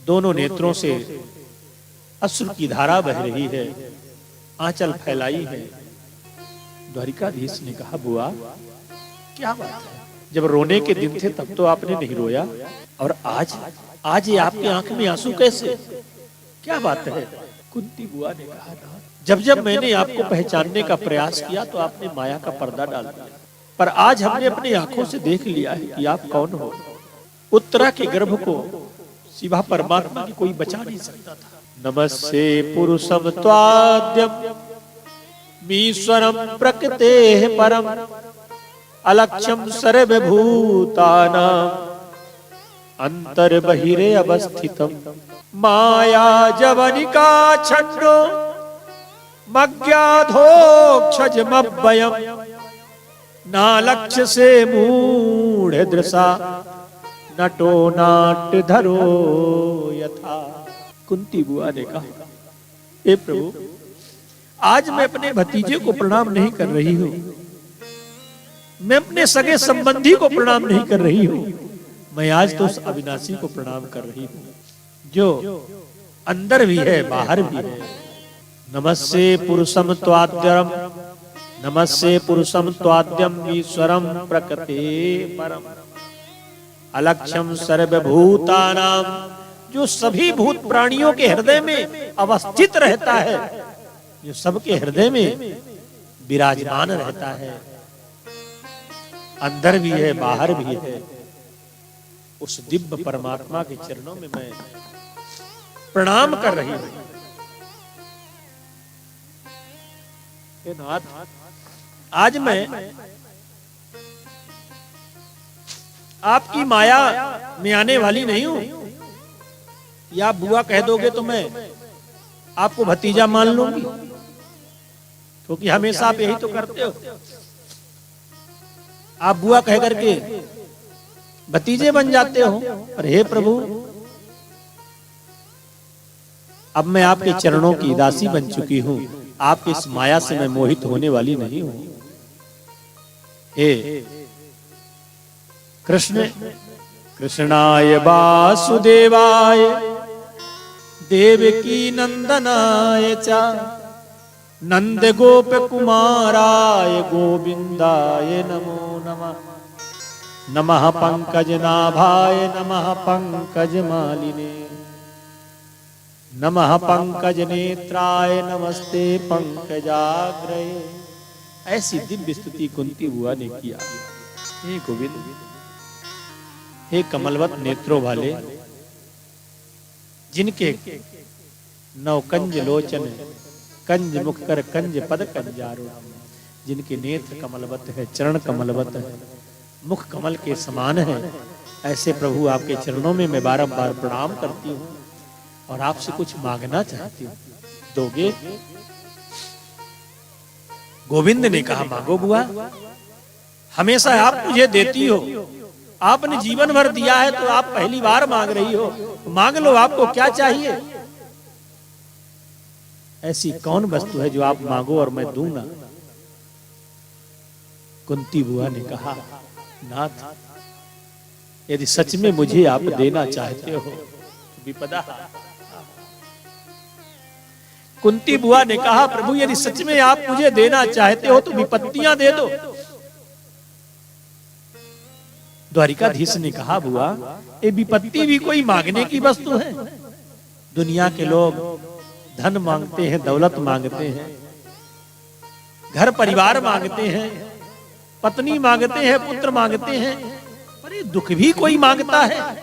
दोनों नेत्रों से अश्रु की धारा बह रही है, आंचल फैलाई है। द्वारिकाधीश ने कहा, बुआ क्या बात है, जब रोने के दिन थे तब तो आपने नहीं रोया, और आज ये आपकी आंख में आंसू कैसे, क्या बात है? कुंती बुआ ने कहा, जब जब मैंने आपको पहचानने का प्रयास किया तो आपने माया का पर्दा डाल दिया, पर आज हमने अपनी आंखों से देख लिया है कि आप कौन हो। उत्तरा के गर्भ को सिवा परमात्मा की कोई बचा नहीं सकता था। नमस्ते पुरुषम त्वाद्यम मीश्वरम प्रकृतेः परम अलक्ष्यम सर्वभूतानां अंतर्बहिरे अवस्थितम माया जवनिका छन्नो मज्ञाधोक्षजमव्ययम् नालक्ष्य से मूढ़ दृशा नटो नाट्य धरो यथा। कुंती बुआ ने कहा, हे प्रभु, आज मैं अपने भतीजे को प्रणाम नहीं कर रही हूँ, मैं अपने सगे संबंधी को प्रणाम नहीं कर रही हूँ, मैं आज तो उस अविनाशी को प्रणाम कर रही हूँ जो अंदर भी है बाहर भी है। नमस्ते पुरुषम त्वाद्यम, नमस्ते पुरुषम त्वाद्यम ईश्वरम प्रकृते परम अलक्ष्यम सर्वभूतानां, जो सभी भूत प्राणियों के हृदय में अवस्थित रहता है, जो सबके हृदय में विराजमान रहता है, अंदर भी है बाहर भी है, उस दिव्य परमात्मा के चरणों में मैं प्रणाम कर रही हूं। नाथ, आज मैं आपकी माया में आने वाली नहीं हूं, या आप बुआ कह दोगे तो मैं आपको भतीजा मान लूंगी, क्योंकि हमेशा आप यही तो करते हो, आप बुआ कह करके भतीजे बन जाते हो। पर हे प्रभु, अब मैं आपके चरणों की दासी बन चुकी हूं, आपकी इस माया से मैं मोहित होने वाली नहीं हूं। हे कृष्ण, कृष्णाय वासुदेवाय देवकी नंदनाय च नंद गोप कुमाराय गोविंदाय नमो नमः। नमः पंकजनाभाय नमः पंकजमालिने नमः पंकजनेत्राय नमस्ते पंकजाग्रये। ऐसी दिव्य स्तुति कुंती बुआ ने किया। हे गोविंद, हे कमलवत नेत्रों वाले, जिनके नवकंज लोचन कंज मुख कर कंज पद कंजारो, जिनके नेत्र कमलवत है, चरण कमलवत है, मुख कमल के समान है, ऐसे प्रभु आपके चरणों में मैं बारंबार प्रणाम करती हूँ और आपसे कुछ मांगना चाहती हूँ, दोगे? गोविंद ने कहा, मांगो बुआ, हमेशा आप मुझे देती हो, आपने जीवन भर दिया है तो आप पहली बार मांग रही हो, मांग लो, आपको क्या चाहिए? ऐसी कौन वस्तु है जो आप मांगो और मैं दूंगा? कुंती बुआ ने कहा, नाथ, यदि सच में मुझे आप देना चाहते हो तो विपदा। कुंती बुआ ने कहा, प्रभु, यदि सच में आप मुझे देना चाहते हो तो विपत्तियां दे दो। द्वारिकाधीश ने कहा, बुआ, ये विपत्ति भी कोई मांगने की वस्तु है? दुनिया के लोग धन मांगते हैं, दौलत मांगते हैं, घर परिवार मांगते हैं, पत्नी मांगते हैं, पुत्र मांगते हैं, पर ये दुख भी कोई मांगता है?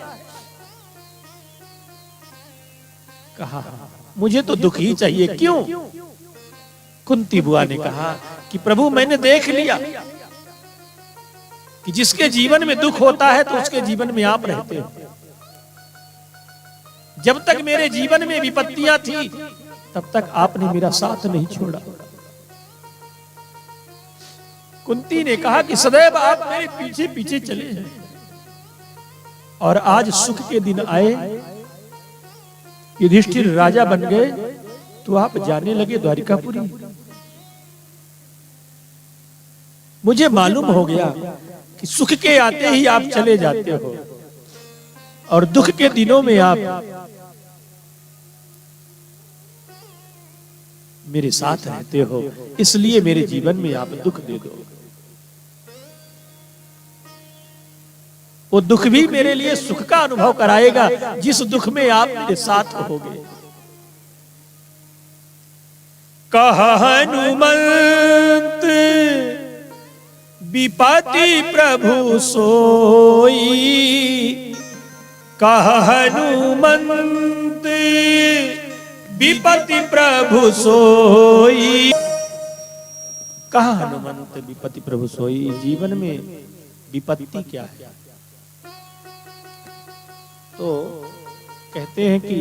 कहा, मुझे तो दुख ही चाहिए। क्यों? कुंती बुआ ने कहा कि प्रभु, मैंने देख लिया कि जिसके जीवन में दुख होता है तो उसके जीवन में आप रहते हो। जब तक मेरे जीवन में विपत्तियां थी तब तक आपने मेरा साथ नहीं छोड़ा। कुंती ने कहा कि सदैव आप मेरे पीछे पीछे चले हैं, और आज सुख के दिन आए, युधिष्ठिर राजा बन गए, तो आप जाने लगे द्वारिकापुरी। मुझे मालूम हो गया कि सुख के आते ही आप चले जाते हो, और दुख के दिनों में आप मेरे साथ रहते हो, इसलिए मेरे जीवन में आप दुख दे दो। वो दुख भी मेरे लिए सुख का अनुभव कराएगा, जिस दुख में आप मेरे साथ होगे। कहा हनुमंत विपत्ति प्रभु सोई, कहा हनुमंत विपत्ति प्रभु सोई। कहा हनुमंत विपत्ति प्रभु सोई, जीवन में विपत्ति क्या है? तो कहते हैं कि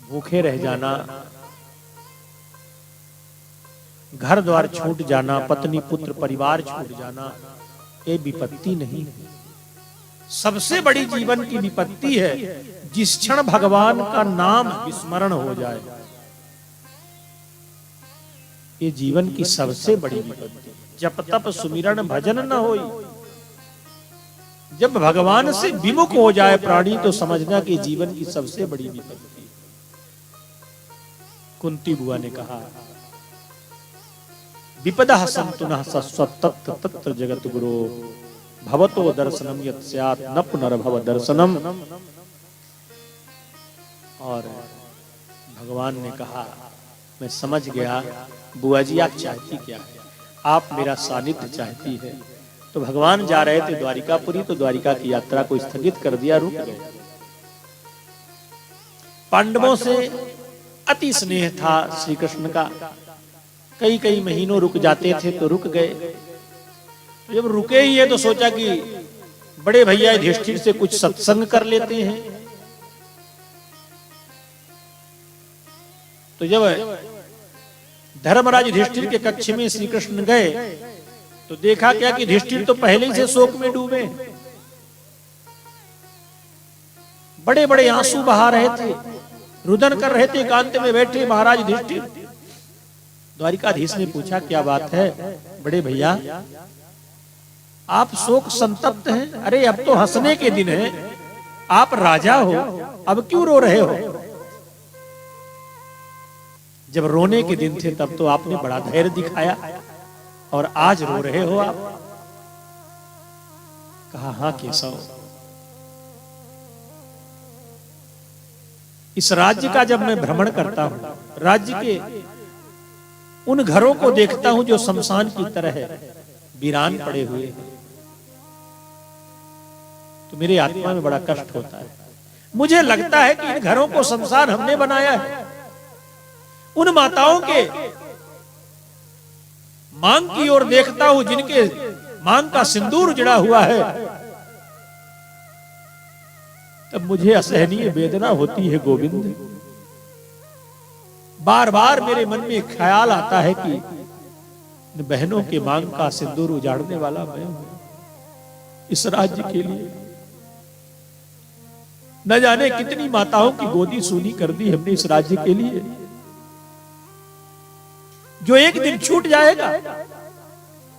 भूखे रह जाना, घर द्वार छूट जाना, पत्नी पुत्र परिवार छूट जाना, ये विपत्ति नहीं है। सबसे बड़ी जीवन की विपत्ति है जिस क्षण भगवान का नाम विस्मरण हो जाए। ये जीवन की सबसे बड़ी विपत्ति। जप तप सुमिरन भजन न होई, जब भगवान से विमुख हो जाए प्राणी तो समझना कि जीवन की सबसे बड़ी विपत्ति। कुंती बुआ ने कहा, विपदा संतुनः सस्वतत् तत्र जगत गुरो, भवतो दर्शनम यत् स्यात् न पुनर्भव दर्शनम। और भगवान ने कहा, मैं समझ गया बुआ जी आप चाहती क्या है, आप मेरा सानिध्य चाहती है। तो भगवान जा रहे थे द्वारिकापुरी, तो द्वारिका की यात्रा को स्थगित कर दिया, रुक गए। पांडवों से अति स्नेह था श्री कृष्ण का, कई कई महीनों रुक जाते थे तो रुक गए। तो जब रुके ही है तो सोचा कि बड़े भैया युधिष्ठिर से कुछ सत्संग कर लेते हैं। तो जब धर्मराज युधिष्ठिर के कक्ष में श्री कृष्ण गए तो देखा क्या कि युधिष्ठिर तो पहले ही से शोक में डूबे, बड़े बड़े आंसू बहा रहे थे, रुदन कर रहे थे। एकांत में बैठे महाराज युधिष्ठिर, द्वारिकाधीश ने पूछा क्या बात है बड़े भैया, आप शोक संतप्त हैं? अरे अब तो हंसने के दिन है, आप राजा हो, अब क्यों रो रहे हो? जब रोने के दिन थे तब तो आपने बड़ा धैर्य दिखाया और आज रो रहे हो आप। कहा हां केशव, इस राज्य का जब मैं भ्रमण करता हूं, राज्य के उन घरों को देखता हूं जो शमशान की तरह है, वीरान पड़े हुए हैं, तो मेरी आत्मा में बड़ा कष्ट होता है। मुझे लगता है कि इन घरों को शमशान हमने बनाया है। उन माताओं के मांग की ओर देखता हूं जिनके मांग का सिंदूर जड़ा हुआ है, तब मुझे असहनीय वेदना होती है गोविंद। बार बार मेरे मन में ख्याल आता है कि बहनों के मांग का सिंदूर उजाड़ने वाला मैं हूं इस राज्य के लिए। न जाने कितनी माताओं की गोदी सूनी कर दी हमने इस राज्य के लिए, जो एक दिन छूट जाएगा।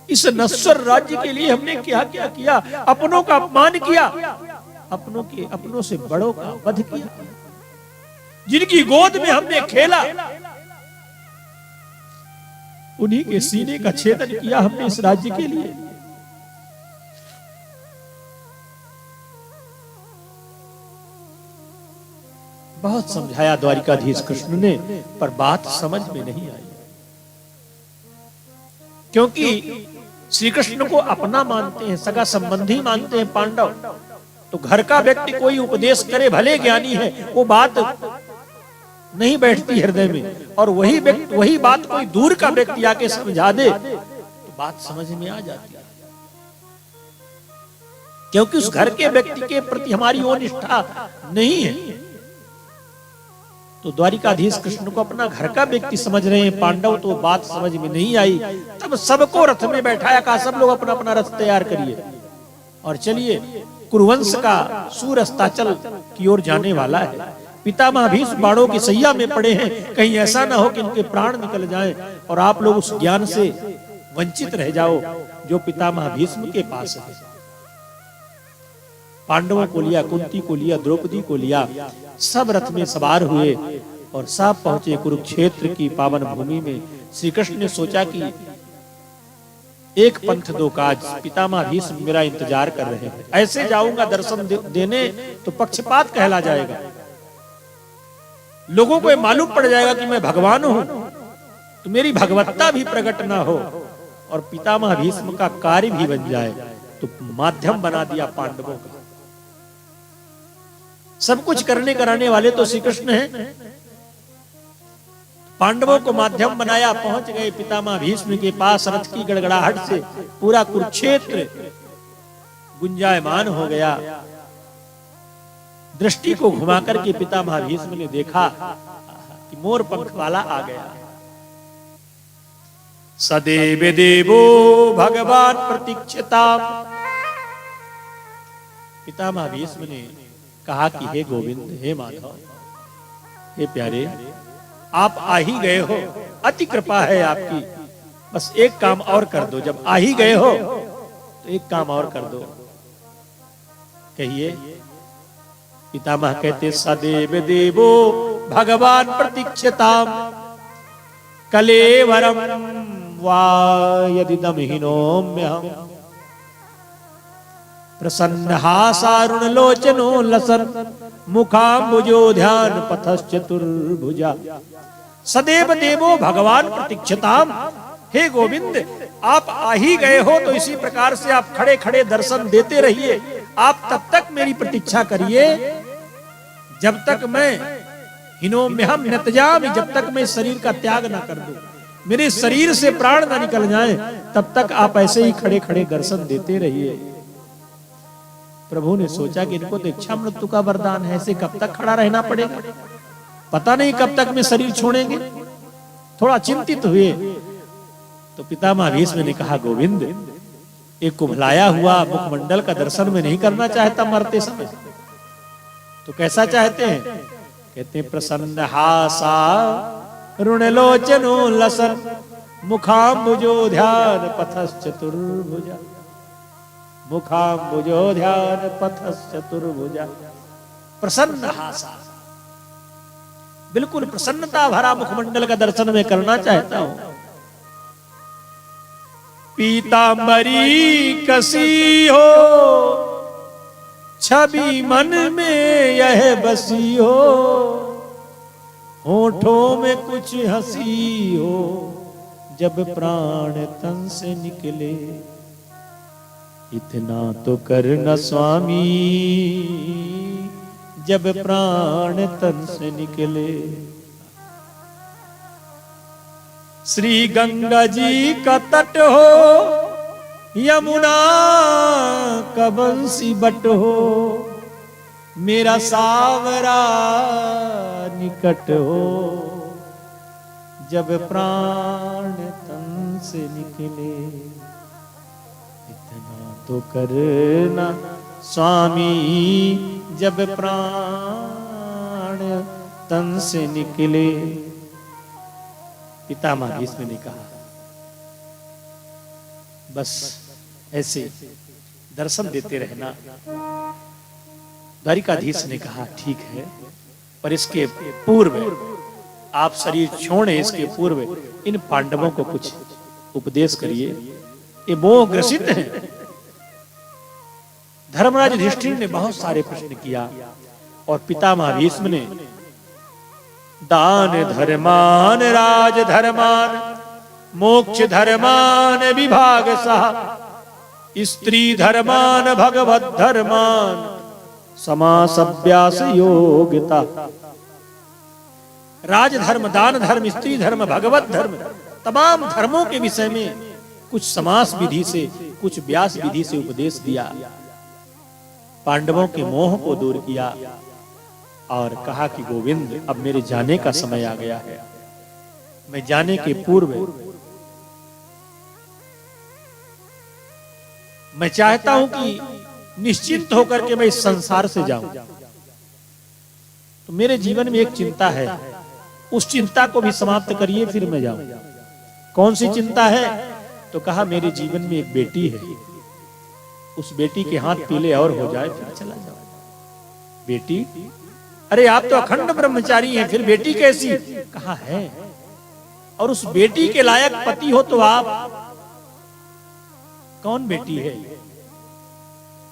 इस नश्वर राज्य के लिए हमने क्या क्या किया, अपनों का अपमान किया, अपनों से बड़ों का वध किया, जिनकी गोद में हमने खेला उन्हीं के सीने का छेदन किया हमने इस राज्य के लिए। बहुत समझाया द्वारिकाधीश कृष्ण ने, पर बात समझ में नहीं आई, क्योंकि श्री कृष्ण को अपना मानते हैं, सगा संबंधी मानते हैं पांडव। तो घर का व्यक्ति कोई उपदेश करे, भले ज्ञानी है, वो बात नहीं बैठती हृदय में, और वही बात कोई दूर का व्यक्ति आके समझा दे तो बात समझ में आ जाती है। क्योंकि उस घर के व्यक्ति के प्रति हमारी वो निष्ठा नहीं है। तो द्वारिकाधीश कृष्ण को अपना घर का व्यक्ति समझ रहे हैं पांडव, तो बात समझ में नहीं आई। तब सबको रथ में बैठाया, कहा सब लोग अपना अपना रथ तैयार करिए और चलिए, कुरुवंश का सूर अस्ताचल की ओर जाने वाला है। पितामह भीष्म बाणों की सैया में पड़े हैं, कहीं ऐसा ना हो कि इनके प्राण निकल जाएं और आप लोग उस ज्ञान से वंचित रह जाओ जो पितामह भीष्म के पास है। पांडवों को लिया, कुंती को लिया, द्रौपदी को लिया, सब रथ में सवार हुए और सब पहुंचे कुरुक्षेत्र की पावन भूमि में। श्री कृष्ण ने सोचा कि एक पंथ दो काज, पितामह भीष्म मेरा इंतजार कर रहे हैं, ऐसे जाऊंगा दर्शन देने तो पक्षपात कहला जाएगा, लोगों को मालूम पड़ जाएगा कि मैं भगवान हूं, तो मेरी भगवत्ता भी प्रकट ना हो और पितामह भीष्म का कार्य भी बन जाए, तो माध्यम बना दिया पांडवों का। सब कुछ करने कराने वाले तो श्री कृष्ण हैं, पांडवों को माध्यम बनाया। पहुंच गए पितामह भीष्म के पास, रथ की गड़गड़ाहट से पूरा कुरुक्षेत्र गुंजायमान हो गया। दृष्टि को घुमा करके पितामह भीष्म ने देखा कि मोर पंख वाला आ गया। सदैव देवो भगवान प्रतीक्षता। पितामह भीष्म ने कहा कि हे गोविंद, हे माधव, हे प्यारे, आप आ ही गए हो, अति कृपा है आपकी, बस एक काम और कर दो। जब आ ही गए हो तो एक काम और कर दो। कहिए। पितामह कहते सदैव देवो भगवान प्रतीक्षताम कलेवरम वा यदिदम हीनोम्यहम् प्रसन्नहासारुण लोचनो लसन मुखाम्बुजो ध्यान पथश्चतुर्भुजा। सदैव देवो भगवान प्रतीक्षताम। हे गोविंद, आप आ ही गए हो तो इसी प्रकार से आप खड़े खड़े दर्शन देते रहिए। आप तब तक मेरी प्रतीक्षा करिए जब तक मैं हिनोम्यहम् न त्यजामि, जब तक मैं शरीर का त्याग ना कर दूं, मेरे शरीर से प्राण ना निकल जाए, तब तक आप ऐसे ही खड़े खड़े दर्शन देते रहिए। प्रभु ने सोचा कि इनको तो इच्छा मृत्यु का वरदान है, ऐसे कब तक खड़ा रहना पड़ेगा, पता नहीं कब तक में शरीर छोड़ेंगे। थोड़ा चिंतित हुए तो पितामह भीष्म ने कहा, गोविंद, एक कुम्हलाया हुआ मुखमंडल का दर्शन में नहीं करना चाहता मरते समय, तो कैसा चाहते हैं? कहते हैं प्रसन्न हासा रुणलोचनो लसन मुखाम्बुजो ध्यान पथश्चतुर्भुजा। मुखाम्बुजो ध्यान पथश्चतुर्भुजा। प्रसन्न हासा, बिल्कुल प्रसन्नता भरा मुखमंडल का दर्शन मैं करना चाहता हूं। पीतांबरी कसी हो छवि मन में यह बसी हो, होठों में कुछ हंसी हो जब प्राण तन से निकले। इतना तो करना स्वामी जब प्राण तन से निकले। श्री गंगा जी का तट हो, यमुना का बंसी बट हो, मेरा सावरा निकट हो जब प्राण तन से निकले। इतना तो करना स्वामी जब प्राण तन से निकले। पितामह भीष्म ने कहा, बस ऐसे दर्शन देते रहना। द्वारिकाधीश ने कहा, ठीक है, पर इसके पूर्व आप शरीर छोड़े, इसके पूर्व इन पांडवों को कुछ उपदेश करिए, ये मोह ग्रसित हैं। धर्मराज युधिष्ठिर ने बहुत सारे प्रश्न किया और पितामह भीष्म ने दान धर्मान राज धर्मान मोक्ष धर्मान विभाग सह स्त्री धर्मान भगवत धर्मान समास अभ्यास योग्यता। राज धर्म, दान धर्म, स्त्री धर्म, भगवत धर्म, तमाम धर्मों के विषय में कुछ समास विधि से, कुछ व्यास विधि से उपदेश दिया। पांडवों के मोह को दूर किया और कहा कि गोविंद, अब मेरे जाने का समय आ गया है। मैं जाने के पूर्व मैं चाहता हूं कि निश्चिंत होकर के मैं इस संसार से जाऊं। तो मेरे जीवन में एक चिंता है, उस चिंता को भी समाप्त करिए, फिर मैं जाऊं। कौन सी चिंता है? तो कहा, मेरे जीवन में एक बेटी है, उस बेटी के हाथ पीले और हो जाए फिर चला जाओ। बेटी, अरे आप तो अखंड ब्रह्मचारी हैं, फिर बेटी कैसी? कहा है, और उस बेटी के लायक पति हो तो आप कौन बेटी है?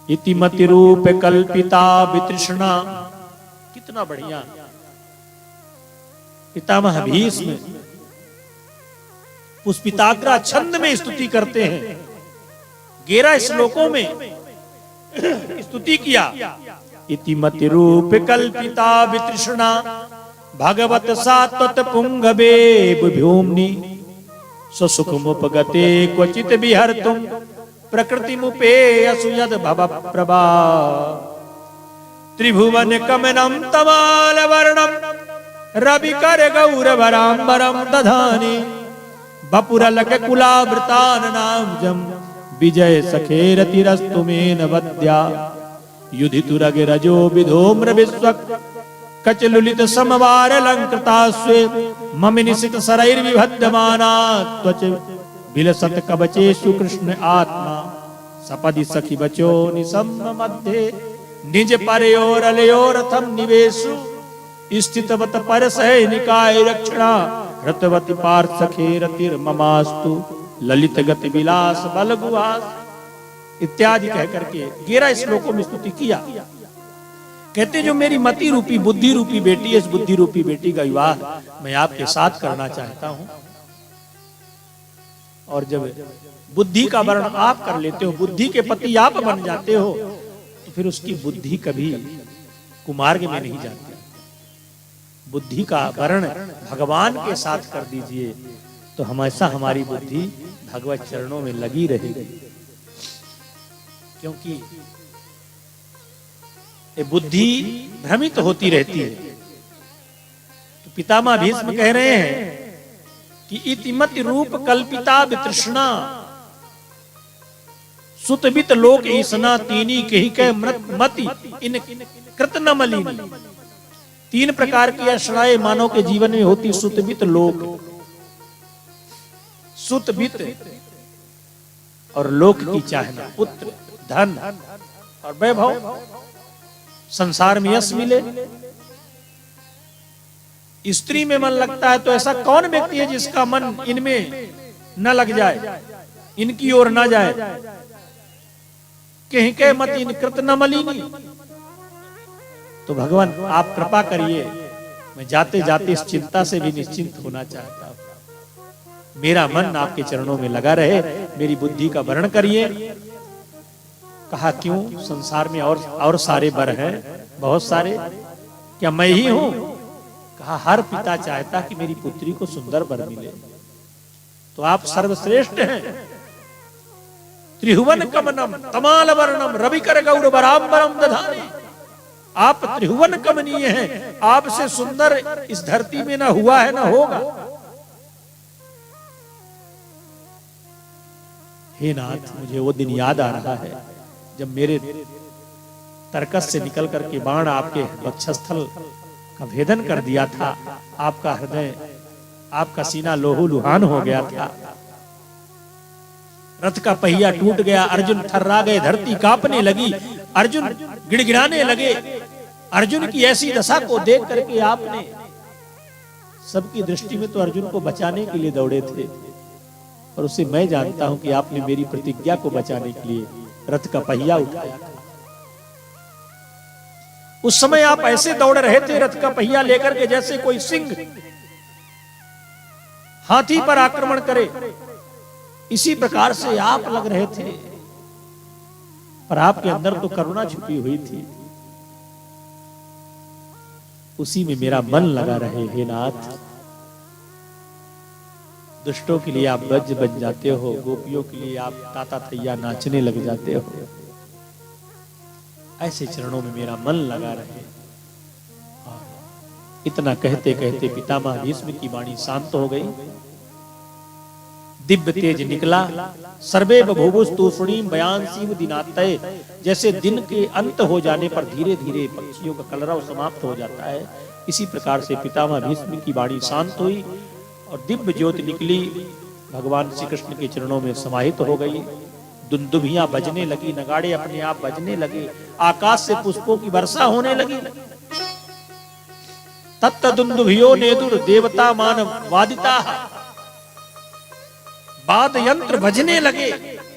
इतिमति रूप कल्पिता वितृष्णा। कितना बढ़िया पितामह भीष्म पुष्पिताग्रा छंद में स्तुति करते हैं। 11 श्लोकों में स्तुति किया। इतिमति रूप कल्पिता वितृष्णा भगवत सात्वत पुंगवे भूम्नि स्वसुखमुपगते क्वचित विहर्तुम प्रकृति मुपेयसु यद भव प्रभा त्रिभुवन कमनम तमाल वर्णम रवि कर गौरवराम्बरम दधाने बपुरलक कुलावृतान नामजम विजय सखेरतिरस्तु मेन वद्या युधितुरग रजो विधोम्र विश्वक कचलुलित समवार अलंकृतास्वे मम निशित सरैर्विभद्यमाना त्वच विलसत कवचेषु कृष्ण आत्मा सपदि सखी बचो निसम्म मध्ये निज परयोर अलयोरथम निवेशु स्थितवत परसह निकाय रक्षणा रतवति पार्थ सखेरतिर ममास्तु ललित गति विलास बल गुहास इत्यादि कह करके 11 श्लोकों में स्तुति किया। कहते जो मेरी मति रूपी बुद्धि रूपी बेटी है, इस बुद्धि रूपी बेटी का विवाह मैं आपके साथ करना चाहता हूं। और जब बुद्धि का वर्ण आप कर लेते हो, बुद्धि के पति आप बन जाते हो, तो फिर उसकी बुद्धि कभी कुमार्ग में नहीं जाती। बुद्धि का वर्ण भगवान के साथ कर दीजिए तो हमेशा हमारी बुद्धि भगवत चरणों में लगी रहेगी। क्योंकि ये बुद्धि भ्रमित होती रहती है। तो पितामह भीष्म कह रहे हैं कि इतिमति रूप कल्पिता वितृष्णा सुतवित लोक ईसना तीनी कही कह मति इन कृत न मलिनी। 3 प्रकार की आश्रय मानव के जीवन में होती। सुतवित लोक, सुतवित और लोक की चाहना, पुत्र धन और वैभव, संसार में यश मिले। स्त्री में मन लगता है तो ऐसा कौन व्यक्ति है जिसका मन इनमें न लग जाए, इनकी ओर न जाए। कहीं कह मत इन कृत न मलिनी। तो भगवान आप कृपा करिए, मैं जाते जाते इस चिंता से भी निश्चिंत होना चाहता हूं। मेरा मन आपके चरणों में लगा रहे, मेरी बुद्धि का वर्ण करिए। कहा क्यों? संसार में और सारे वर हैं, बहुत सारे, क्या मैं ही हूं? कहा हर पिता चाहता कि मेरी पुत्री को सुंदर वर मिले, तो आप सर्वश्रेष्ठ हैं। त्रिभुवन कमनम तमाल वर्णम रविकर गौरवराम्बरम दधाने। आप त्रिभुवन कमनीय हैं, आपसे सुंदर इस धरती में ना हुआ है ना होगा। हे नाथ, मुझे वो दिन याद आ रहा है जब मेरे तरकस से निकल करके बाण आपके वक्षस्थल का भेदन कर दिया था। आपका हृदय, आपका सीना लोहू लुहान हो गया था। रथ का पहिया टूट गया, अर्जुन थर्रा गए, धरती कांपने लगी, अर्जुन गिड़गिड़ाने लगे। अर्जुन की ऐसी दशा को देख करके आपने, सबकी दृष्टि में तो अर्जुन को बचाने के लिए दौड़े थे, और उसे मैं जानता हूं कि आपने मेरी प्रतिज्ञा को बचाने के लिए रथ का पहिया उठाया। उस समय आप ऐसे दौड़ रहे थे रथ का पहिया लेकर के जैसे कोई सिंह हाथी पर आक्रमण करे, इसी प्रकार से आप लग रहे थे। पर आपके अंदर तो करुणा छुपी हुई थी। उसी में मेरा मन लगा रहे। हे नाथ, दुष्टों के लिए आप वज्र बन जाते हो, गोपियों के लिए आप ताता थैया नाचने लग जाते हो। ऐसे चरणों में मेरा मन लगा रहे। इतना कहते कहते पितामह भीष्म की वाणी शांत हो गई। दिव्य तेज निकला। सर्वे बभूवुस्तु तूष्णीम बयानसीम दिनातये। जैसे दिन के अंत हो जाने पर धीरे धीरे पक्षियों का कलरव समाप्त हो जाता है, इसी प्रकार से पितामह भीष्म की वाणी शांत हुई और दिव्य ज्योति निकली, भगवान श्री कृष्ण के चरणों में समाहित हो गई। दुंदुभियां बजने लगी, नगाड़े अपने आप बजने लगे, आकाश से पुष्पों की वर्षा होने लगी। तत्त दुंदुभियो नेदुर देवता मानव वादिता, वाद यंत्र बजने लगे,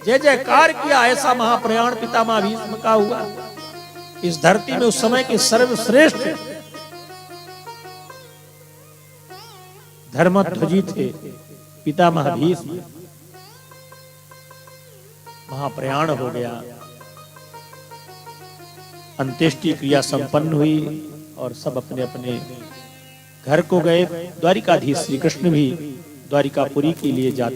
जय जयकार किया। ऐसा महाप्रयाण पितामह भीष्म का हुआ। इस धरती में उस समय के सर्वश्रेष्ठ धर्मध्वजी थे पितामह भीष्म। महाप्रयाण हो गया, अंत्येष्टि क्रिया संपन्न हुई और सब अपने अपने घर को गए। द्वारिकाधीश श्री कृष्ण भी द्वारिकापुरी के लिए जाते